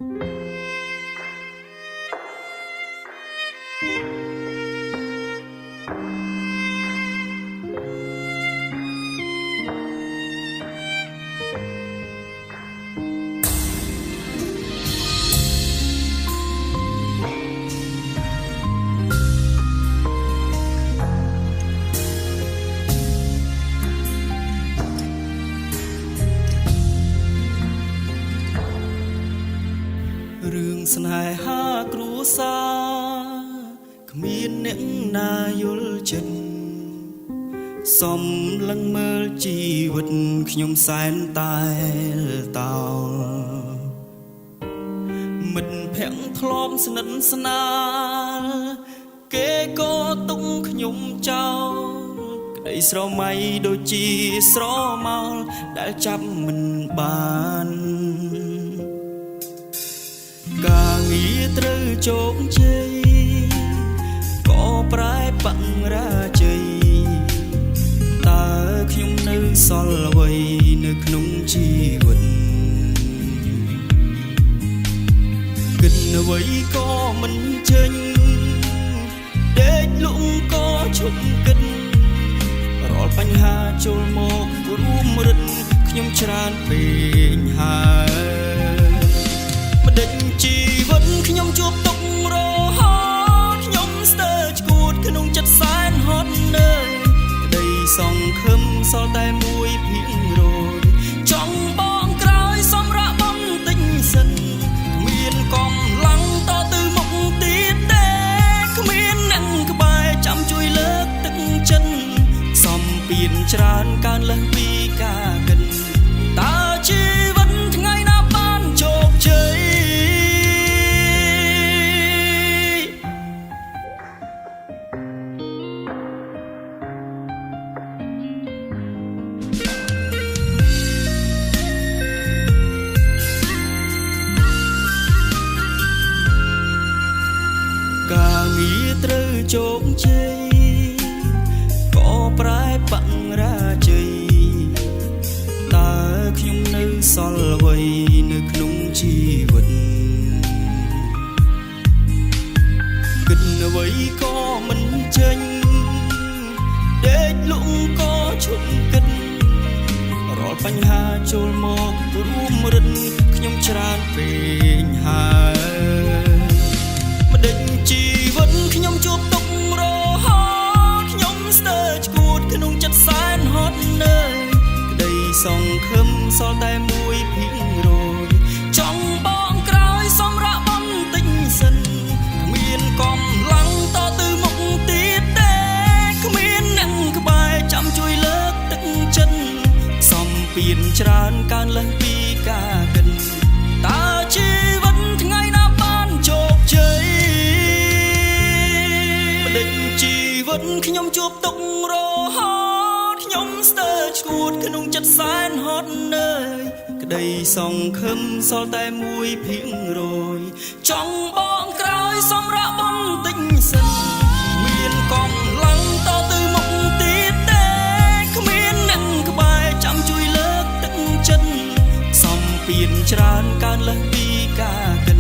រឿងស្នេហាគ្រួសារគ្មានអ្នកណាយល់ចិត្តសំឡឹងមើលជីវិតខ្ញុំសែនតែតោមិត្តភក្តិធ្លាប់ស្និទ្ធស្នាលគេក៏ទុកខ្ញុំចោលក្តីស្រមៃដូចជាស្រមោលដែលចាប់មិនបានការងារត្រូវជោគជ័យក៏ប្រែបង្រាជ័យតើខ្ញុំនៅសល់អ្វីនៅក្នុងជីវិតគិតអ្វីក៏មិនចេញដេកលំក៏ឈប់គិតរាល់បញ្ហាចូលមករួមរិទ្ធខ្ញុំច្រើនពេកហើយម្ដេចជីវិតខ្ញុំជួបទុក្ខរហូតខ្ញុំស្ទើរឈួតក្នុងចិត្តសែនហត់នឿយក្តីសង្ឃឹមសល់តែមួយភាគរយចង់បងក្រោយសម្រាប់បន្តិចសិនគ្មានកំឡុងតទៅមុខទៀតទេគ្មានអ្នកក្បែរចាំជួយលើកទឹកចិត្តសំពៀនច្រើនកើនលើសពីការគិតតើជីវិតថ្ងៃណាបានជោគជ័យការងារត្រូវជោគជ័យក៏ប្រែបង្រាជ័យតើខ្ញុំនៅសល់អ្វីនៅក្នុងជីវិតគិតអ្វីក៏មិនចេញដេកលំក៏ឈប់គិតរាល់បញ្ហាចូលមករួមរិទ្ធខ្ញុំច្រើនពេកហើយម្ដេចជីវិតខ្ញុំជួបទុក្ខរហូតខ្ញុំស្ទើរឈួតក្នុងចិត្តសែនហត់នឿយក្តីសង្ឃឹមសល់តែមួយភាគរយចង់បងក្រោយសម្រាប់បន្តិចសិនគ្មានកំឡុងតទៅមុខទៀតទេគ្មានអ្នកក្បែរចាំជួយលើកទឹកចិត្តសំពៀនច្រើនកើនលើសពីការគិតតើជីវិតថ្ងៃណាបានជោគជ័យម្ដេចជីវិតខ្ញុំជួបទុក្ខរហូតខ្ញុំស្ទើរឈួតក្នុងចិត្តសែនហត់នឿយក្តីសង្ឃឹមសល់តែមួយភាគរយចង់បងក្រោយសម្រាប់បន្តិចសិនមានកំឡុងតទៅមុខទៀតទេគ្មានអ្នកក្បែរចាំជួយលើកទឹកចិត្តសំពៀនច្រើនកើនលើសពីការគិត